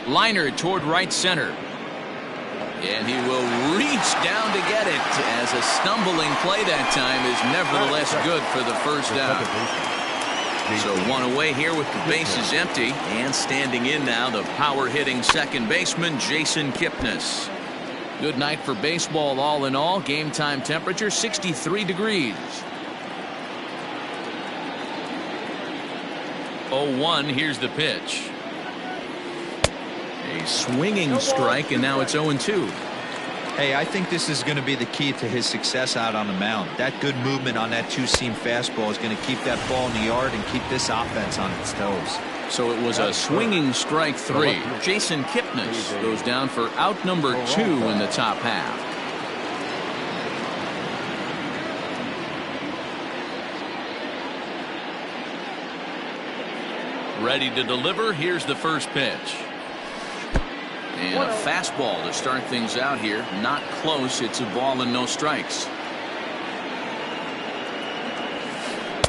Liner toward right center. And he will reach down to get it, as a stumbling play that time is nevertheless good for the first down. So one away here with the bases empty, and standing in now the power-hitting second baseman Jason Kipnis. Good night for baseball all in all. Game time temperature 63 degrees. 0-1, here's the pitch. A swinging strike, and now it's 0-2. Hey, I think this is going to be the key to his success out on the mound. That good movement on that two-seam fastball is going to keep that ball in the yard and keep this offense on its toes. So it was a swinging strike 3. Jason Kipnis goes down for out number 2 in the top half. Ready to deliver. Here's the first pitch. And a fastball to start things out here. Not close. It's a ball and no strikes.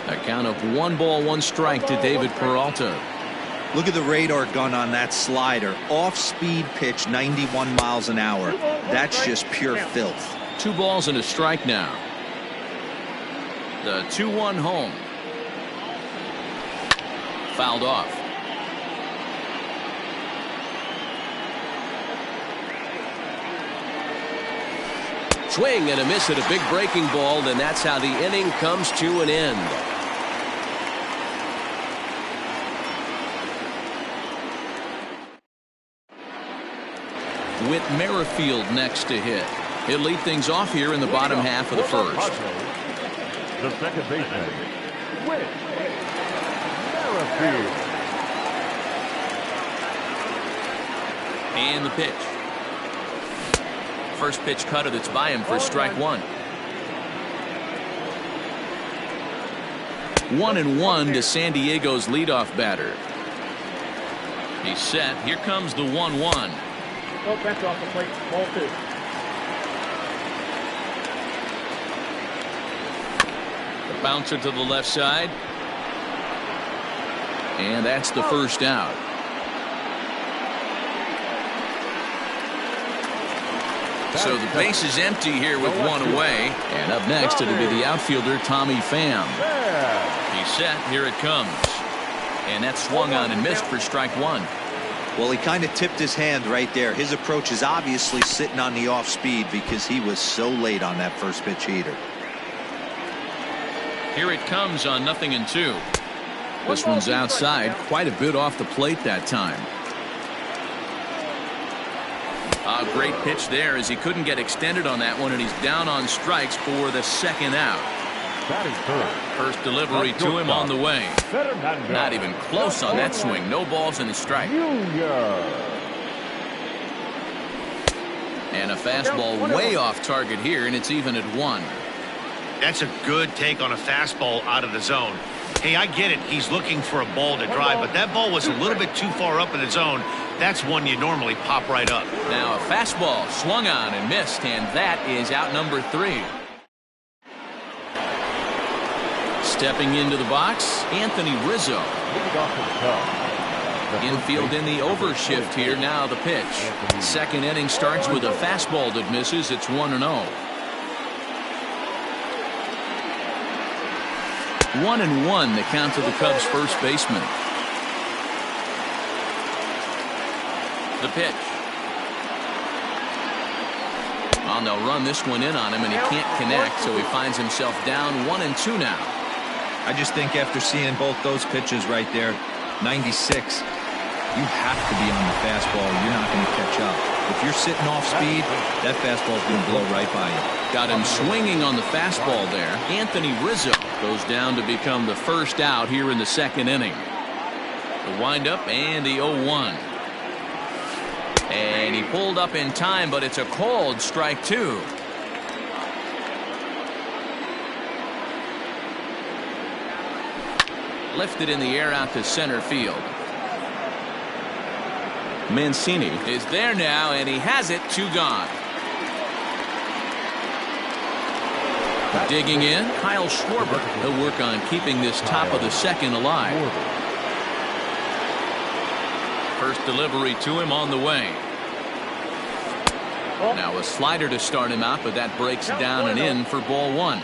A count of 1 ball, 1 strike to David Peralta. Look at the radar gun on that slider. Off-speed pitch, 91 miles an hour. That's just pure filth. 2 balls and a strike now. The 2-1 home. Fouled off. Swing and a miss at a big breaking ball, and that's how the inning comes to an end. With Merrifield next to hit. He'll lead things off here in the bottom half of the first. The second baseman, Whit Merrifield. And the pitch. First pitch cutter that's by him for strike 1. 1-1 to San Diego's leadoff batter. He's set. Here comes the 1-1. Oh, that's off the plate. Ball 2. The bouncer to the left side. And that's the first out. So the base is empty here with 1 away. And up next it'll be the outfielder Tommy Pham. He's set. Here it comes. And that's swung on and missed for strike 1. Well, he kind of tipped his hand right there. His approach is obviously sitting on the off speed because he was so late on that first pitch heater. Here it comes on 0-2. This one's outside, quite a bit off the plate that time. A great pitch there, as he couldn't get extended on that one, and he's down on strikes for the second out. First delivery to him on the way. Not even close on that swing. No balls and a strike. And a fastball way off target here, and it's even at 1. That's a good take on a fastball out of the zone. Hey, I get it. He's looking for a ball to drive, but that ball was a little bit too far up in the zone. That's one you normally pop right up. Now a fastball swung on and missed, and that is out number 3. Stepping into the box, Anthony Rizzo. Infield in the overshift here. Now the pitch. Second inning starts with a fastball that misses. It's 1-0. 1-1 the count to the Cubs first baseman. The pitch. Well, they'll run this one in on him, and he can't connect, so he finds himself down 1-2 now. I just think after seeing both those pitches right there, 96, you have to be on the fastball. You're not going to catch up. If you're sitting off speed, that fastball's going to blow right by you. Got him swinging on the fastball there. Anthony Rizzo goes down to become the first out here in the second inning. The windup and the 0-1. And he pulled up in time, but it's a called strike 2. Lifted in the air out to center field. Mancini is there now, and he has it. 2 gone. Digging in, Kyle Schwarber. He'll work on keeping this top of the second alive. First delivery to him on the way. Now a slider to start him out, but that breaks down and in for ball one.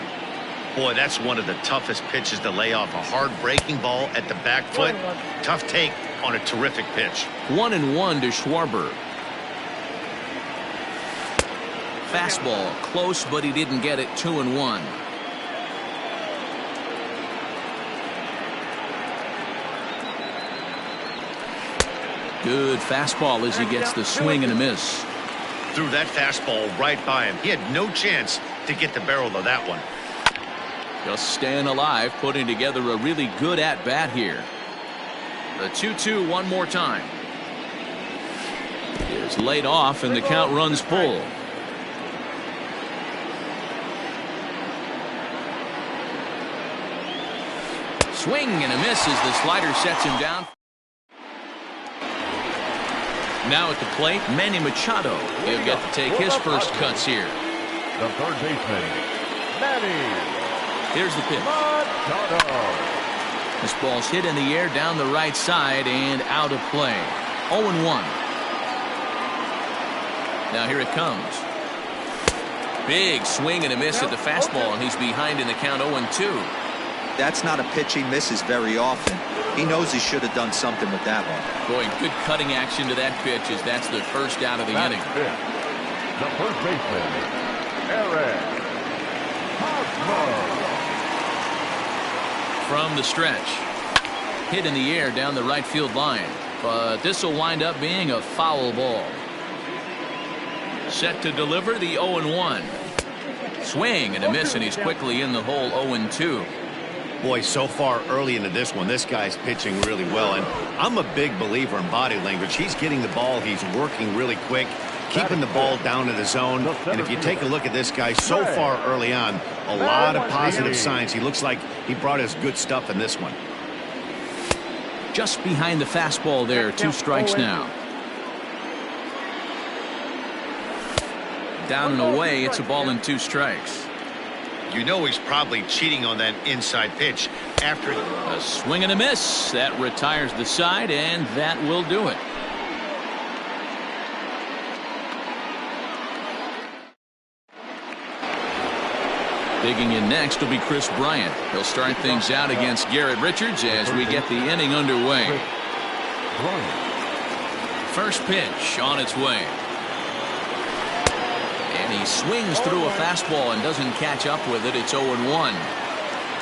Boy, that's one of the toughest pitches to lay off. A hard breaking ball at the back foot. Tough take on a terrific pitch. 1-1 to Schwarber. Fastball close, but he didn't get it. 2-1. Good fastball as he gets the swing and a miss. Threw that fastball right by him. He had no chance to get the barrel of that one. Just staying alive, putting together a really good at-bat here. The 2-2 one more time. Is laid off and the count runs full. Swing and a miss as the slider sets him down. Now at the plate, Manny Machado. He'll get to take his first cuts here. The third baseman, Manny. Here's the pitch. This ball's hit in the air down the right side and out of play. 0-1. Now here it comes. Big swing and a miss at the fastball, and he's behind in the count. 0-2. That's not a pitch he misses very often. He knows he should have done something with that one. Boy, good cutting action to that pitch as that's the first out of the inning. The first baseman, Eric Hosmer. From the stretch. Hit in the air down the right field line. But this will wind up being a foul ball. Set to deliver the 0-1. Swing and a miss, and he's quickly in the hole. 0-2. Boy, so far early into this one, this guy's pitching really well. And I'm a big believer in body language. He's getting the ball. He's working really quick, keeping the ball down in the zone. And if you take a look at this guy so far early on, a lot of positive signs. He looks like he brought his good stuff in this one. Just behind the fastball there. 2 strikes now. Down and away. It's a ball and 2 strikes. You know he's probably cheating on that inside pitch after a swing and a miss. That retires the side, and that will do it. Digging in next will be Chris Bryant. He'll start things out against Garrett Richards as we get the inning underway. First pitch on its way. And he swings through a fastball and doesn't catch up with it. It's 0-1.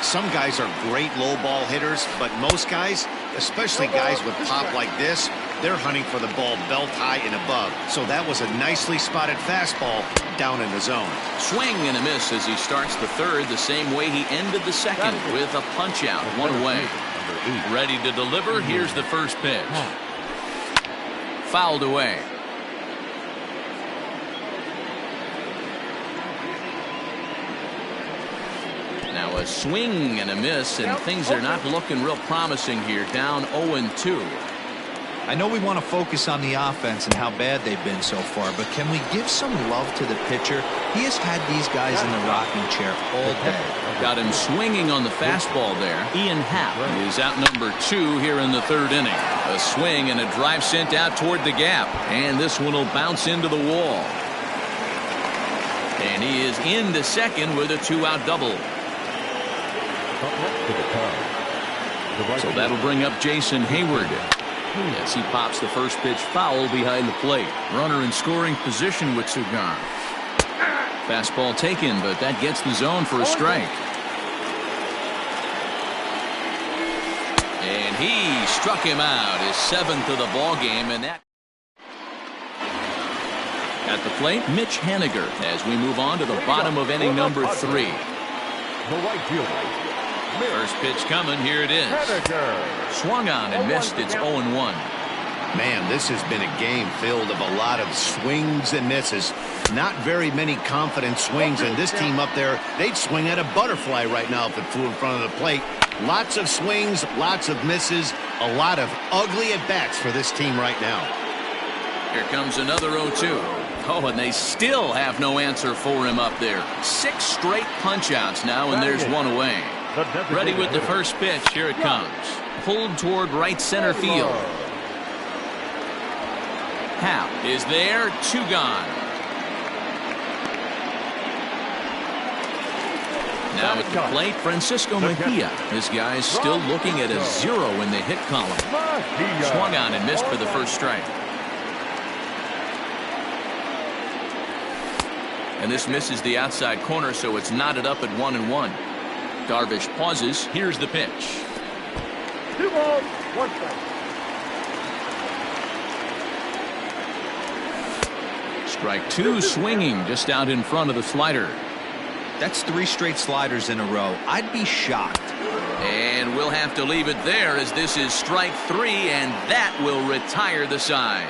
Some guys are great low ball hitters, but most guys, especially guys with pop like this, they're hunting for the ball belt high and above. So that was a nicely spotted fastball down in the zone. Swing and a miss as he starts the third the same way he ended the second, with a punch out. 1 away. Ready to deliver. Here's the first pitch. Fouled away. Now a swing and a miss, and things are not looking real promising here. Down 0-2. I know we want to focus on the offense and how bad they've been so far, but can we give some love to the pitcher? He has had these guys in the rocking chair all day. Got him swinging on the fastball there. Ian Happ is out number 2 here in the third inning. A swing and a drive sent out toward the gap, and this one will bounce into the wall. And he is into second with a 2-out double. So that'll bring up Jason Hayward as he pops the first pitch foul behind the plate. Runner in scoring position with Sugar. Fastball taken, but that gets the zone for a strike. And he struck him out, his 7th of the ball game, and that at the plate, Mitch Haniger, as we move on to the bottom of inning number 3. The right fielder. First pitch coming. Here it is. Swung on and missed. It's 0-1. Man, this has been a game filled of a lot of swings and misses. Not very many confident swings, and this team up there, they'd swing at a butterfly right now if it flew in front of the plate. Lots of swings, lots of misses, a lot of ugly at-bats for this team right now. Here comes another 0-2. Oh, and they still have no answer for him up there. 6 straight punch-outs now, and there's 1 away. Ready with the first pitch. Here it comes. Pulled toward right center field. half is there, 2 gone. Now at the plate, Francisco Mejia. This guy's still looking at a 0 in the hit column. Swung on and missed for the first strike. And this misses the outside corner, so it's knotted up at 1-1. Darvish pauses. Here's the pitch. 2 balls, 1 strike. Strike 2, swinging just out in front of the slider. That's 3 straight sliders in a row. I'd be shocked. And we'll have to leave it there as this is strike 3, and that will retire the side.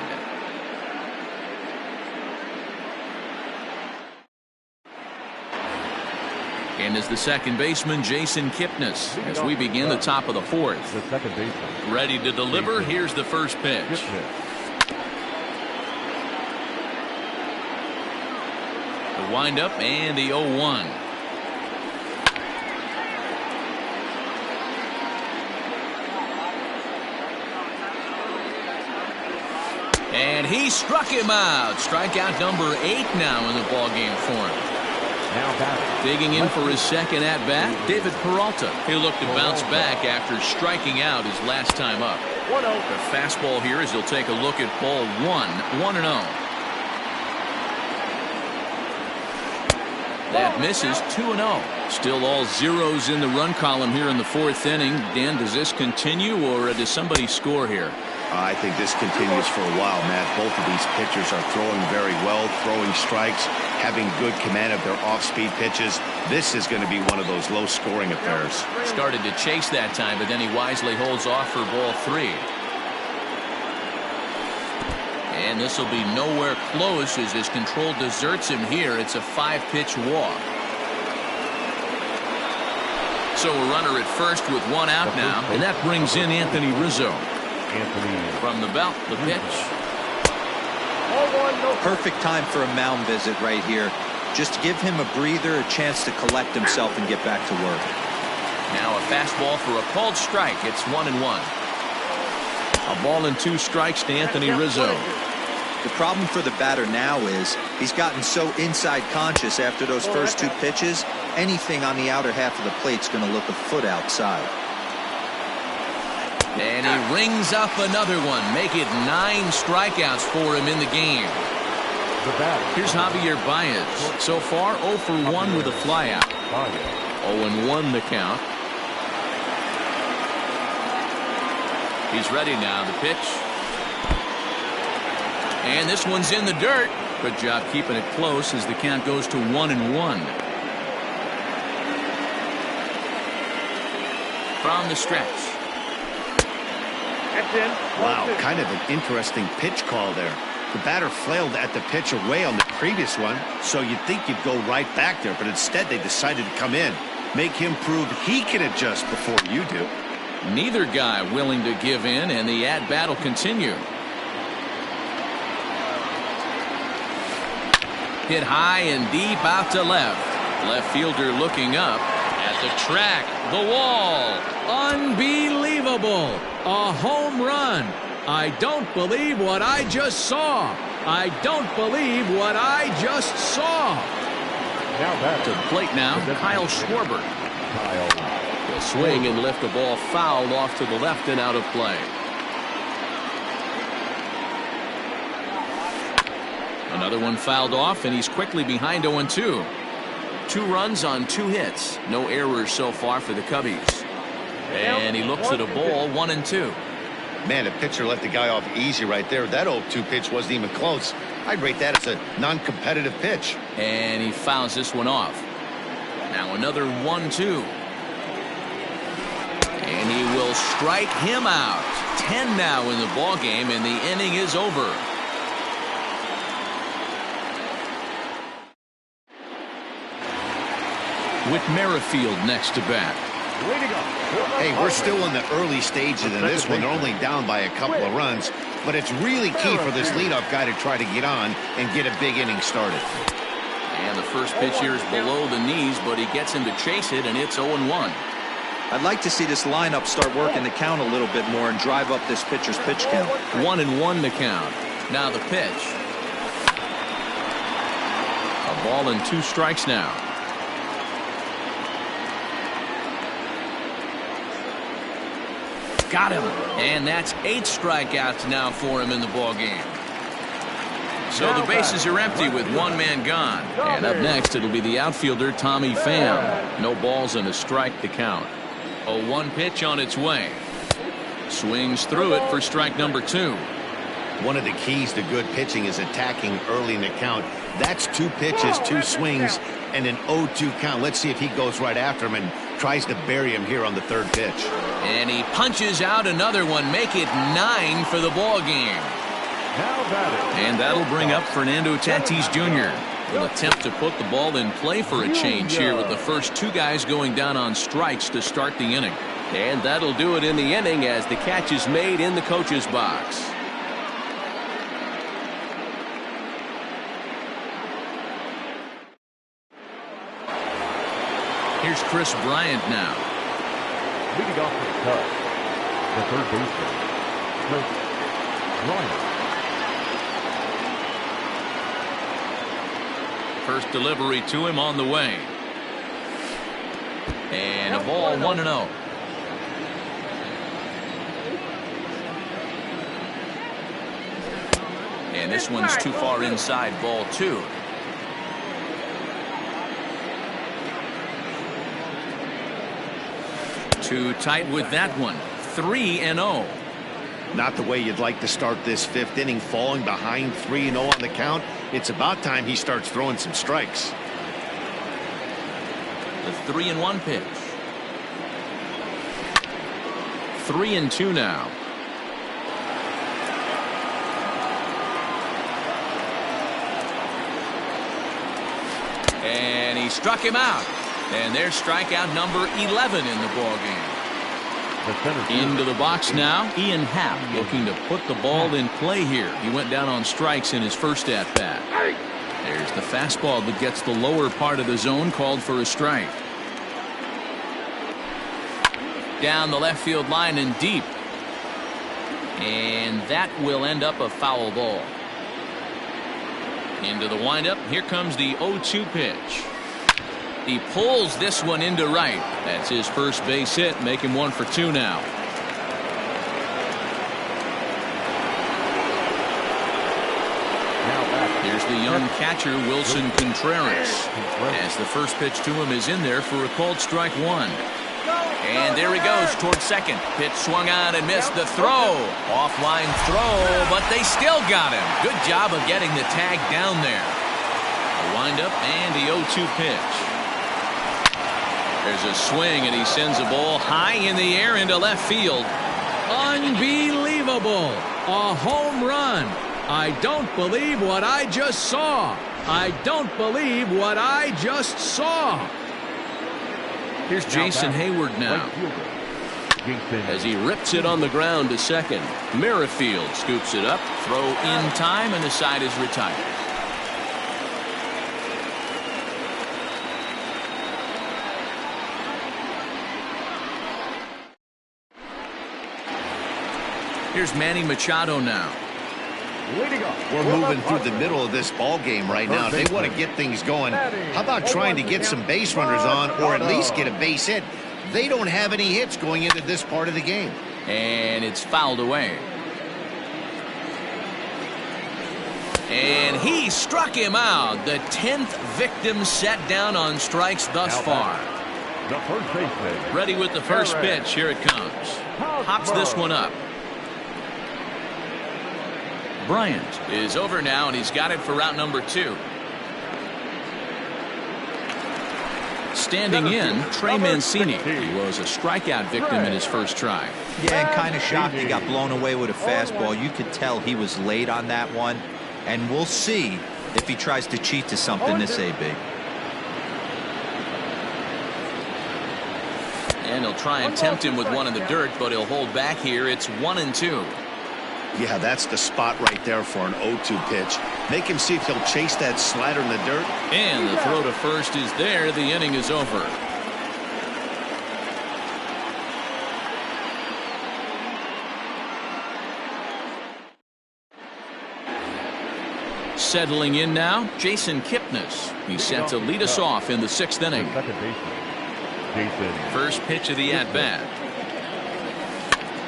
And as the second baseman, Jason Kipnis, as we begin the top of the 4th. The second baseman. Ready to deliver. Here's the first pitch. The windup and the 0-1. And he struck him out. Strikeout number 8 now in the ballgame for him. Digging in for his second at-bat, David Peralta. He'll look to bounce back after striking out his last time up. The fastball here as he'll take a look at ball 1, 1-0. That misses, 2-0. Still all zeros in the run column here in the 4th inning. Dan, does this continue or does somebody score here? I think this continues for a while, Matt. Both of these pitchers are throwing very well, throwing strikes, having good command of their off-speed pitches. This is going to be one of those low-scoring affairs. Started to chase that time, but then he wisely holds off for ball 3. And this will be nowhere close as his control deserts him here. It's a 5-pitch walk. So a runner at first with 1 out now, and that brings in Anthony Rizzo. From the belt, the pitch. Perfect time for a mound visit right here. Just give him a breather, a chance to collect himself and get back to work. Now a fastball for a called strike. It's 1-1. A ball and 2 strikes to Anthony Rizzo. The problem for the batter now is he's gotten so inside conscious after those first 2 pitches. Anything on the outer half of the plate's going to look a foot outside. And he rings up another one. Make it 9 strikeouts for him in the game. Here's Javier Baez. So far 0 for 1 with a flyout. 0-1 the count. He's ready now. The pitch. And this one's in the dirt. Good job keeping it close as the count goes to 1-1. From the stretch. Wow, kind of an interesting pitch call there. The batter flailed at the pitch away on the previous one, so you'd think you'd go right back there, but instead they decided to come in. Make him prove he can adjust before you do. Neither guy willing to give in, and the at-bat will continue. Hit high and deep out to left. Left fielder looking up at the track, the wall. Unbelievable. A home run. I don't believe what I just saw. I don't believe what I just saw. To the plate now, Kyle Schwarber. He'll swing and lift the ball foul off to the left and out of play. Another one fouled off, and he's quickly behind 0-2. 2 runs on 2 hits. No errors so far for the Cubbies. And he looks at a ball, 1-2. Man, a pitcher let the guy off easy right there. That 0-2 pitch wasn't even close. I'd rate that as a non-competitive pitch. And he fouls this one off. Now another 1-2. And he will strike him out. 10 now in the ball game, and the inning is over. With Merrifield next to bat. Hey, we're still in the early stages of this one. They're only down by a couple of runs, but it's really key for this leadoff guy to try to get on and get a big inning started. And the first pitch here is below the knees, but he gets him to chase it, and it's 0-1. I'd like to see this lineup start working the count a little bit more and drive up this pitcher's pitch count. 1-1 the count. Now the pitch. A ball and 2 strikes now. Got him. And that's 8 strikeouts now for him in the ball game. So the bases are empty with 1 man gone. And up next, it'll be the outfielder, Tommy Pham. No balls and a strike to count. A 1 pitch on its way. Swings through it for strike number 2. One of the keys to good pitching is attacking early in the count. That's 2 pitches, 2 swings, and an 0-2 count. Let's see if he goes right after him and tries to bury him here on the 3rd pitch. And he punches out another one. Make it 9 for the ball game. And that'll bring up Fernando Tatis Jr. Will attempt to put the ball in play for a change here with the first 2 guys going down on strikes to start the inning. And that'll do it in the inning as the catch is made in the coach's box. Here's Chris Bryant now. Leading off the cut, the 3rd baseman, Chris Bryant. First delivery to him on the way. And a ball 1-0. And this one's too far inside, ball 2. Too tight with that one. 3-0. Not the way you'd like to start this 5th inning, falling behind 3-0 on the count. It's about time he starts throwing some strikes. The 3-1 pitch. 3-2 now. And he struck him out. And there's strikeout number 11 in the ball game. Into the box now, Ian Happ looking to put the ball in play here. He went down on strikes in his first at bat. There's the fastball that gets the lower part of the zone, called for a strike. Down the left field line and deep. And that will end up a foul ball. Into the windup. Here comes the 0-2 pitch. He pulls this one into right. That's his first base hit. Make him 1 for 2 now. Here's the young catcher, Wilson Contreras. As the first pitch to him is in there for a called strike 1. And there he goes towards second. Pitch swung on and missed the throw. Offline throw, but they still got him. Good job of getting the tag down there. A windup and the 0-2 pitch. There's a swing, and he sends a ball high in the air into left field. Unbelievable. A home run. I don't believe what I just saw. I don't believe what I just saw. Here's Jason Hayward now. As he rips it on the ground to second. Merrifield scoops it up. Throw in time, and the side is retired. Here's Manny Machado now. We're moving through the middle of this ball game right now. They want to get things going. How about trying to get some base runners on, or at least get a base hit? They don't have any hits going into this part of the game. And it's fouled away. And he struck him out. The 10th victim set down on strikes thus far. The first baseman. Ready with the first pitch. Here it comes. Hops this one up. Bryant is over now, and he's got it for route number 2. Standing in, Trey Mancini. He was a strikeout victim in his first try. Yeah, and kind of shocked he got blown away with a fastball. You could tell he was late on that one, and we'll see if he tries to cheat to something this AB. And he'll try and tempt him with one in the dirt, but he'll hold back here. It's 1-2. Yeah, that's the spot right there for an 0-2 pitch. Make him see if he'll chase that slider in the dirt. And the throw to first is there. The inning is over. Settling in now, Jason Kipnis. He's set to lead us off in the 6th inning. Second baseman, Jason. First pitch of the at-bat.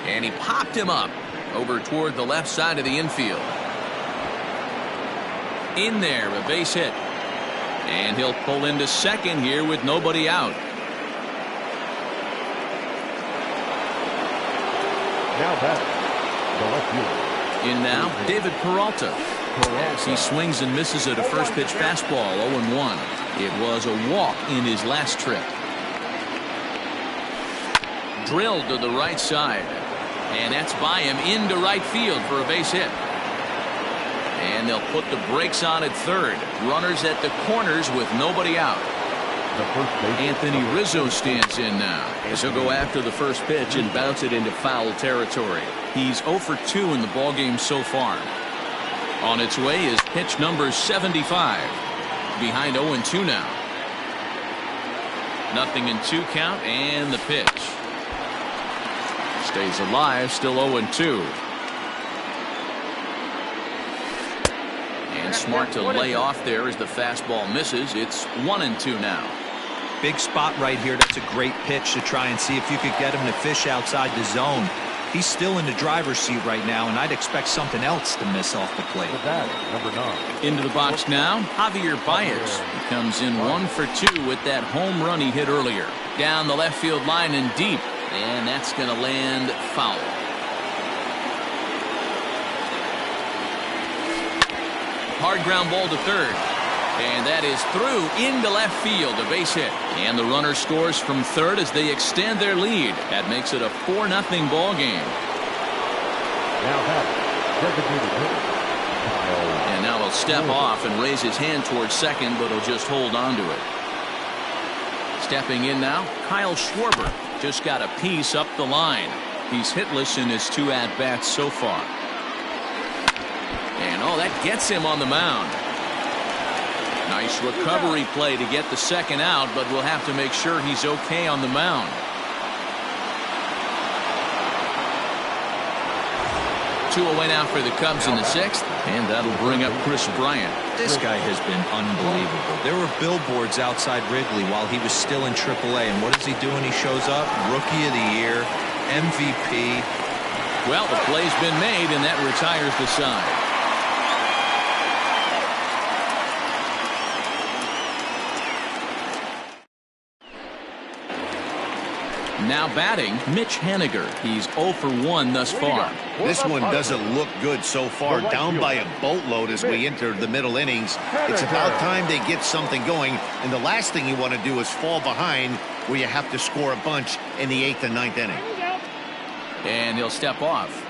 And he popped him up over toward the left side of the infield. In there, a base hit. And he'll pull into second here with nobody out. Now batting, the left fielder. In now, David Peralta. As he swings and misses at a first pitch fastball, 0-1. It was a walk in his last trip. Drilled to the right side. And that's by him into right field for a base hit. And they'll put the brakes on at third. Runners at the corners with nobody out. Anthony Rizzo stands in now as he'll go after the first pitch and bounce it into foul territory. He's 0 for 2 in the ballgame so far. On its way is pitch number 75. Behind 0-2 now. 0-2 count and the pitch. Stays alive, still 0-2. And smart to lay off there as the fastball misses. It's 1-2 now. Big spot right here. That's a great pitch to try and see if you could get him to fish outside the zone. He's still in the driver's seat right now, and I'd expect something else to miss off the plate. Number 9. Into the box now, Javier Baez. He comes in 1 for 2 with that home run he hit earlier. Down the left field line and deep, and that's going to land foul. Hard ground ball to third. And that is through into left field, a base hit. And the runner scores from third as they extend their lead. That makes it a 4-0 ball game. Now And now he'll step off and raise his hand towards second, but he'll just hold on to it. Stepping in now, Kyle Schwarber. Just got a piece up the line. He's hitless in his 2 at-bats so far. And oh, that gets him on the mound. Nice recovery play to get the second out, but we'll have to make sure he's okay on the mound. 2 away now for the Cubs in the 6th, and that'll bring up Chris Bryant. This guy has been unbelievable. There were billboards outside Wrigley while he was still in AAA, and what is he doing? He shows up, Rookie of the Year, MVP. Well, the play's been made, and that retires the side. Now batting, Mitch Haniger. He's 0 for 1 thus far. This one doesn't look good so far. Down by a boatload as we enter the middle innings. It's about time they get something going. And the last thing you want to do is fall behind where you have to score a bunch in the 8th and 9th inning. And he'll step off.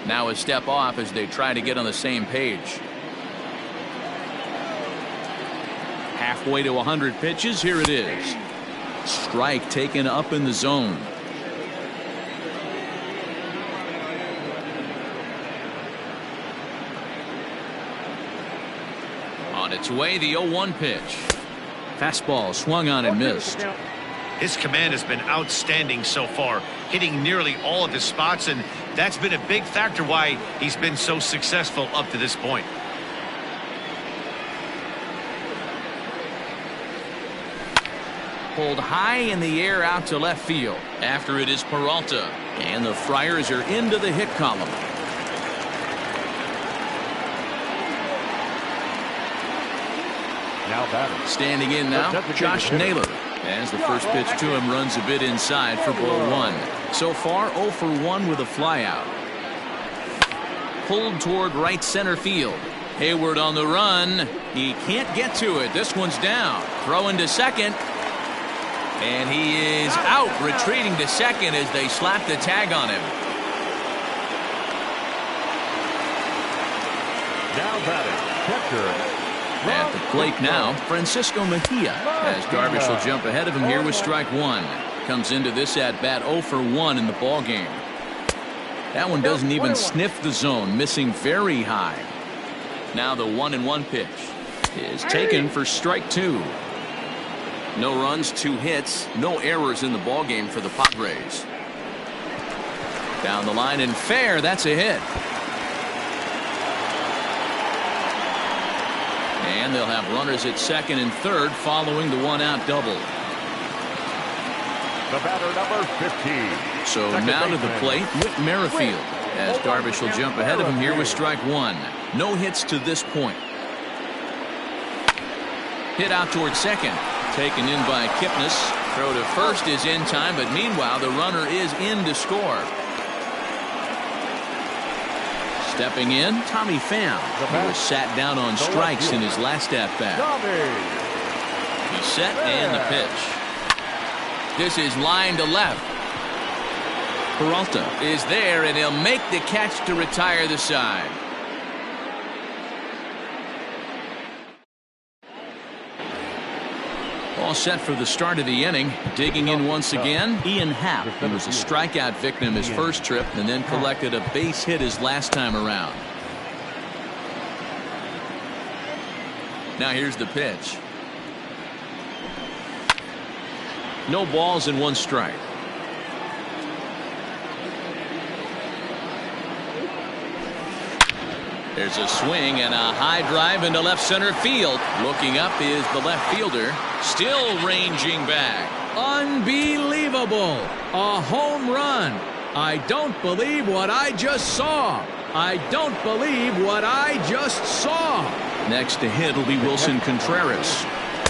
Now a step off as they try to get on the same page. Halfway to 100 pitches. Here it is. Strike taken up in the zone. On its way, the 0-1 pitch. Fastball swung on and missed. His command has been outstanding so far, hitting nearly all of his spots, and that's been a big factor why he's been so successful up to this point. Pulled high in the air out to left field. After it is Peralta, and the Friars are into the hit column. Now batting. Standing in now, Josh Naylor. As the first pitch to him runs a bit inside for ball 1. So far 0 for 1 with a flyout. Pulled toward right center field. Hayward on the run. He can't get to it. This one's down. Throw into second. And he is out, retreating to second as they slap the tag on him. Now batting, catcher. At the plate now, Francisco Mejia, as Darvish will jump ahead of him here with strike 1. Comes into this at-bat 0 for 1 in the ballgame. That one doesn't even sniff the zone, missing very high. Now the 1-1 pitch. is taken for strike 2. No runs, 2 hits, no errors in the ballgame for the Padres. Down the line and fair, that's a hit. And they'll have runners at second and third following the 1-out double. The batter, number 15. So now to the plate, Whit Merrifield, as Darvish will jump ahead of him here with strike 1. No hits to this point. Hit out towards second. Taken in by Kipnis. Throw to first is in time, but meanwhile the runner is in to score. Stepping in, Tommy Pham, who was sat down on strikes in his last at-bat. He's set and the pitch. This is line to left. Peralta is there, and he'll make the catch to retire the side. All set for the start of the inning. Digging in once again, Ian Happ, who was a strikeout victim his first trip and then collected a base hit his last time around. Now here's the pitch. No balls and 1 strike. There's a swing and a high drive into left center field. Looking up is the left fielder, still ranging back. Unbelievable. A home run. I don't believe what I just saw. I don't believe what I just saw. Next to hit will be Wilson Contreras,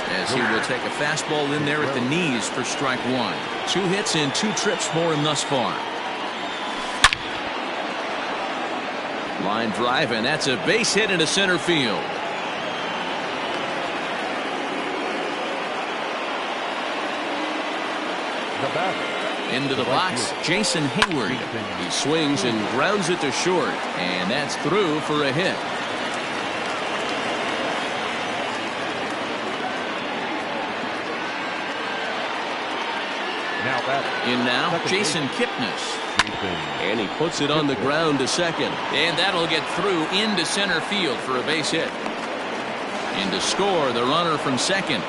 as he will take a fastball in there at the knees for strike 1. 2 hits and 2 trips for him thus far. Line drive, and that's a base hit into center field. Into the box, Jason Hayward. He swings and grounds it to short, and that's through for a hit. In now, Jason Kipnis. And he puts it on the ground to second. And that'll get through into center field for a base hit. In to score, the runner from second.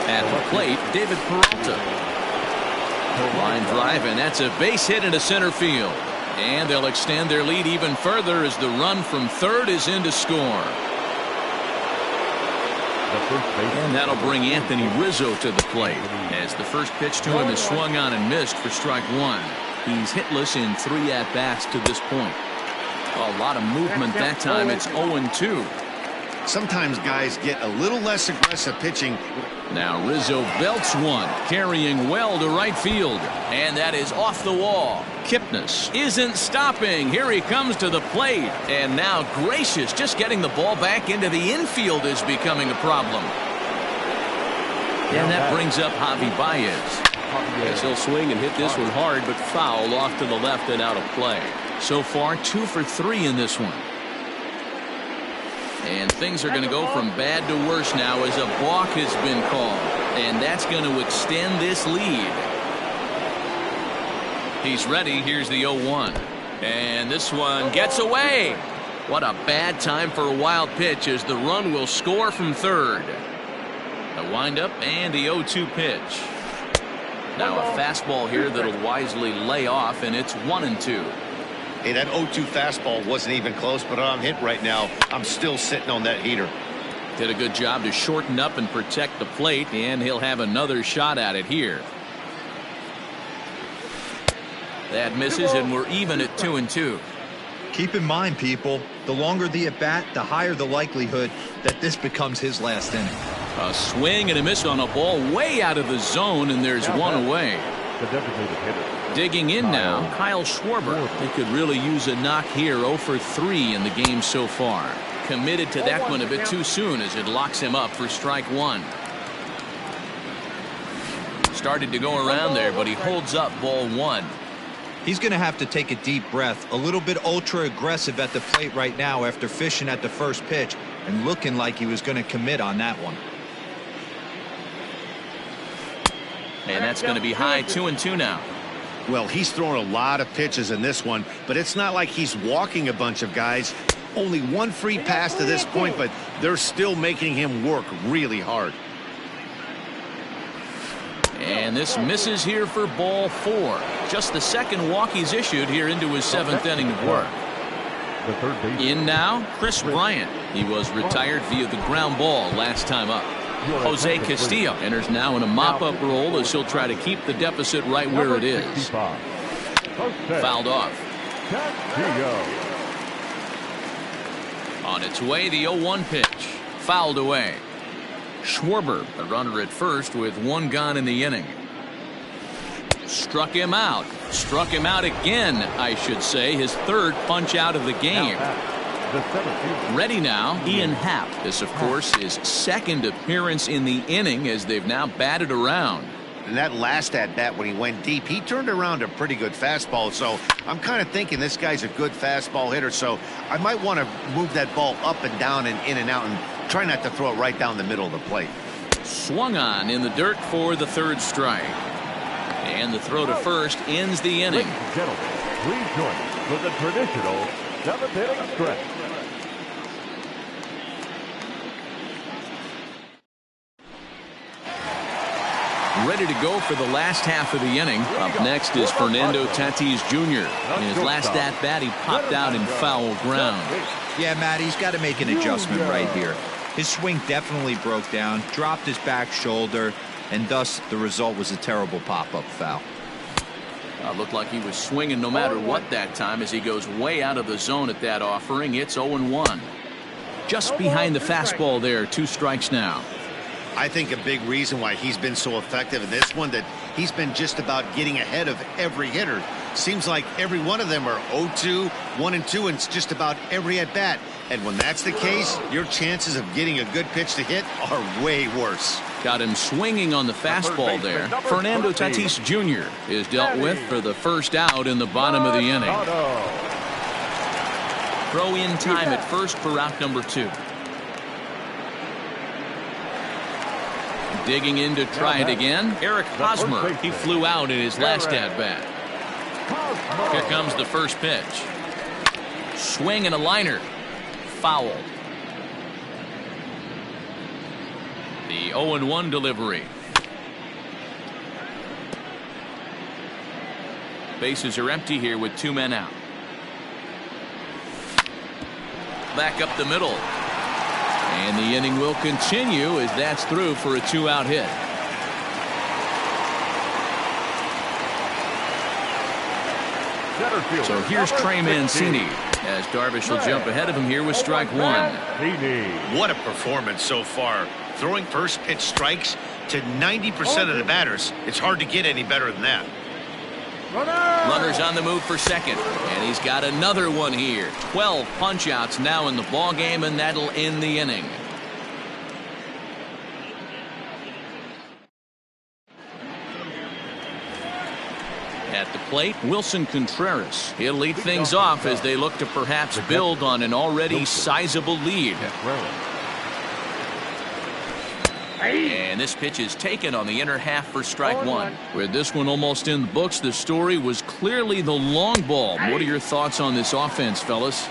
At the plate, David Peralta. Line drive, and that's a base hit into center field. And they'll extend their lead even further as the run from third is in to score. And that'll bring Anthony Rizzo to the plate, as the first pitch to him is swung on and missed for strike 1. He's hitless in 3 at-bats to this point. A lot of movement that time. It's 0-2. Sometimes guys get a little less aggressive pitching. Now Rizzo belts one, carrying well to right field, and that is off the wall. Kipnis isn't stopping. Here he comes to the plate, and now Gracious just getting the ball back into the infield is becoming a problem. And that brings up Javi Baez. Yes, he'll swing and hit this one hard, but foul off to the left and out of play. So far 2 for 3 in this one. And things are going to go from bad to worse now as a balk has been called. And that's going to extend this lead. He's ready. Here's the 0-1. And this one gets away. What a bad time for a wild pitch as the run will score from third. The windup and the 0-2 pitch. Now a fastball here that'll wisely lay off, and it's 1-2. Hey, that 0-2 fastball wasn't even close, but I'm hit right now. I'm still sitting on that heater. Did a good job to shorten up and protect the plate, and he'll have another shot at it here. That misses, and we're even at 2-2. Keep in mind, people, the longer the at-bat, the higher the likelihood that this becomes his last inning. A swing and a miss on a ball way out of the zone, and there's one away. The designated hitter. Digging in now, Kyle Schwarber. They could really use a knock here. 0 for 3 in the game so far. Committed to that one a bit too soon as it locks him up for strike 1. Started to go around there, but he holds up ball 1. He's going to have to take a deep breath. A little bit ultra aggressive at the plate right now after fishing at the first pitch and looking like he was going to commit on that one. And that's going to be high. 2-2 now. Well, he's throwing a lot of pitches in this one, but it's not like he's walking a bunch of guys. Only one free pass to this point, but they're still making him work really hard. And this misses here for ball 4. Just the second walk he's issued here into his 7th inning of work. In now, Chris Bryant. He was retired via the ground ball last time up. Jose Castillo enters now in a mop-up role as he'll try to keep the deficit right where it is. Fouled off. On its way, the 0-1 pitch. Fouled away. Schwarber, the runner at first with 1 gone in the inning. Struck him out. Struck him out again, I should say. His 3rd punch out of the game. Ready now, Ian Happ. This, of course, is 2nd appearance in the inning as they've now batted around. And that last at-bat when he went deep, he turned around a pretty good fastball. So I'm kind of thinking this guy's a good fastball hitter. So I might want to move that ball up and down and in and out and try not to throw it right down the middle of the plate. Swung on in the dirt for the 3rd strike. And the throw to first ends the inning. Ladies and gentlemen, please join us for the traditional 7th inning stretch. Ready to go for the last half of the inning. Up next is Fernando Tatis Jr. In his last at-bat, he popped out in foul ground. Yeah, Matt, he's got to make an adjustment right here. His swing definitely broke down, dropped his back shoulder, and thus the result was a terrible pop-up foul. Looked like he was swinging no matter what that time as he goes way out of the zone at that offering. It's 0-1. Just behind the fastball there, 2 strikes now. I think a big reason why he's been so effective in this one that he's been just about getting ahead of every hitter. Seems like every one of them are 0-2, 1-2, and it's just about every at-bat. And when that's the case, your chances of getting a good pitch to hit are way worse. Got him swinging on the fastball there. Fernando Tatis Jr. is dealt with for the first out in the bottom of the inning. Throw in time at first for out number 2. Digging in to try it again, Eric Hosmer. He flew out in his last at-bat. Here comes the first pitch. Swing and a liner. Foul. The 0-1 delivery. Bases are empty here with 2 men out. Back up the middle. And the inning will continue as that's through for a 2-out hit. So here's Trey Mancini as Darvish will jump ahead of him here with strike 1. What a performance so far. Throwing first pitch strikes to 90% of the batters. It's hard to get any better than that. Runners on the move for second, and he's got another one here. 12 punch-outs now in the ball game, and that'll end the inning. At the plate, Wilson Contreras. He'll lead things off as they look to perhaps build on an already sizable lead. And this pitch is taken on the inner half for strike 1. With this one almost in the books, the story was clearly the long ball. What are your thoughts on this offense, fellas?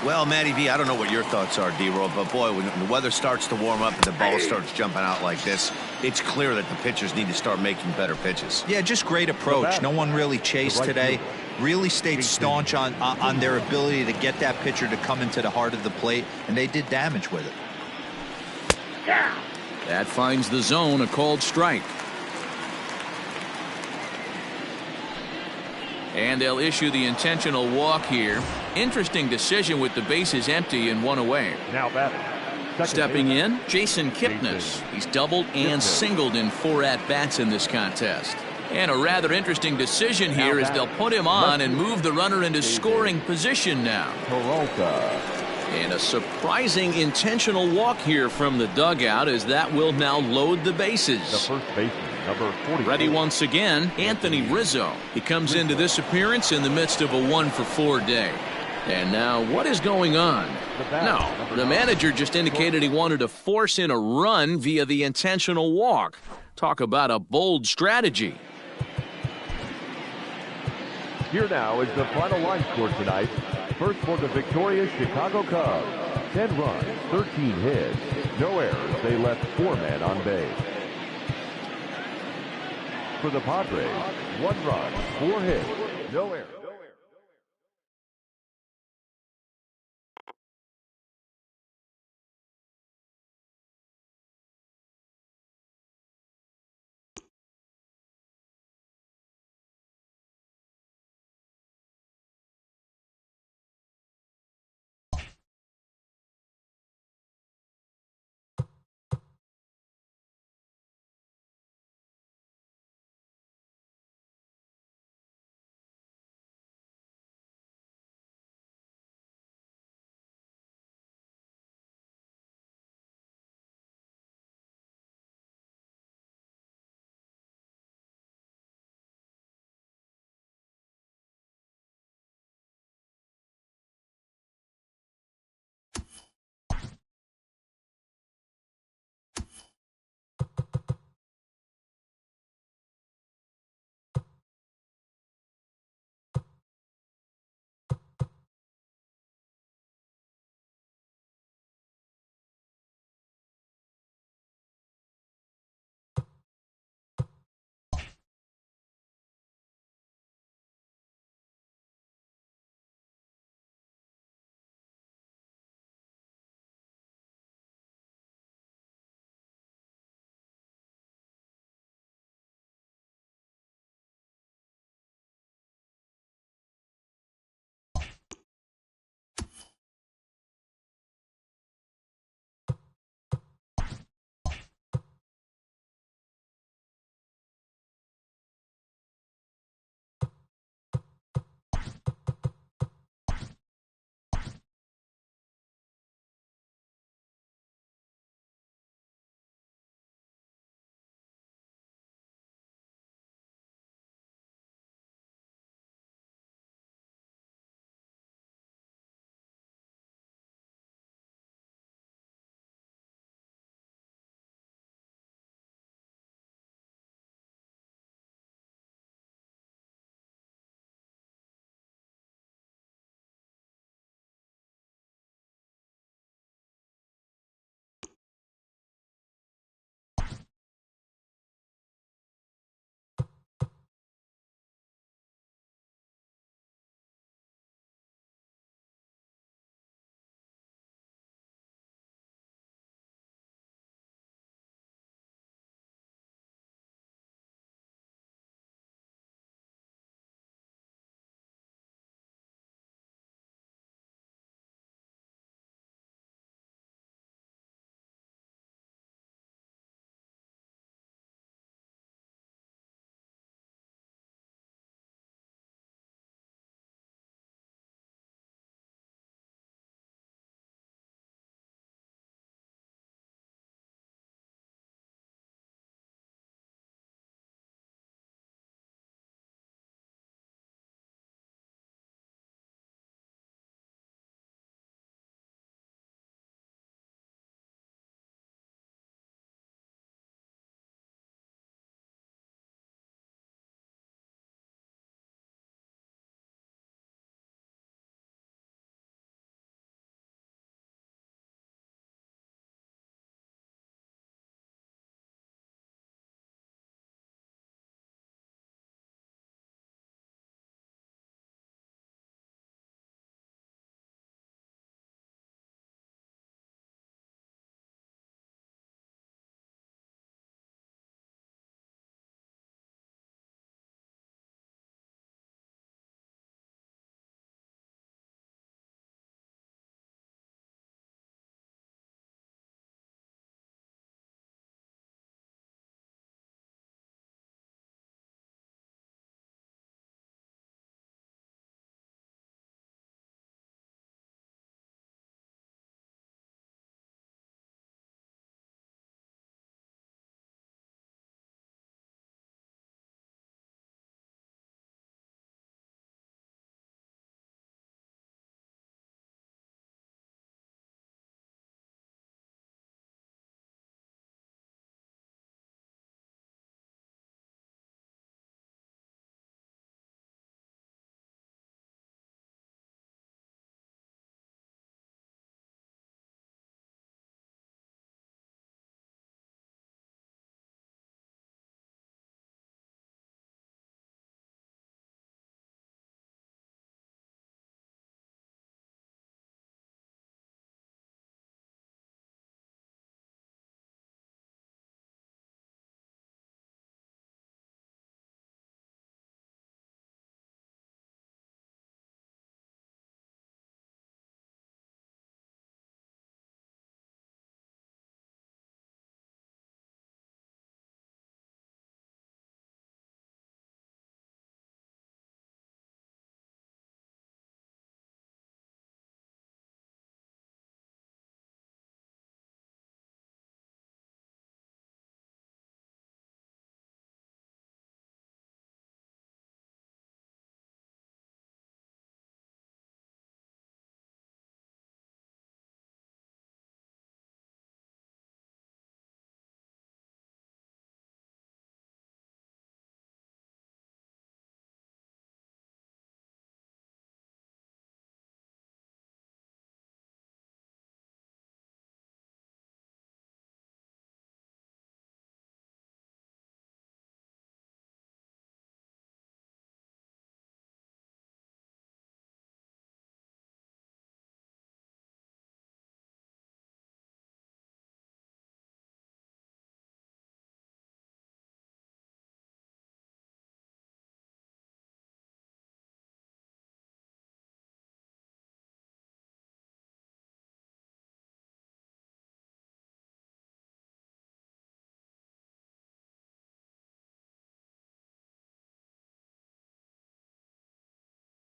Well, Matty V, I don't know what your thoughts are, D-Roll, but boy, when the weather starts to warm up and the ball starts jumping out like this, it's clear that the pitchers need to start making better pitches. Yeah, just great approach. No one really chased today. Really stayed staunch on their ability to get that pitcher to come into the heart of the plate, and they did damage with it. That finds the zone, a called strike. And they'll issue the intentional walk here. Interesting decision with the bases empty and 1 away. Now batting. Stepping in, Jason Kipnis. He's doubled and singled in 4 at-bats in this contest. And a rather interesting decision here as they'll put him on and move the runner into scoring position now. And a surprising intentional walk here from the dugout as that will now load the bases. The first baseman, number 40. Ready once again, Anthony Rizzo. He comes into this appearance in the midst of a 1-for-4 day. And now what is going on? No, the manager just indicated he wanted to force in a run via the intentional walk. Talk about a bold strategy. Here now is the final line score tonight. First for the victorious Chicago Cubs. 10 runs, 13 hits, no errors. They left 4 men on base. For the Padres, 1 run, 4 hits, no errors.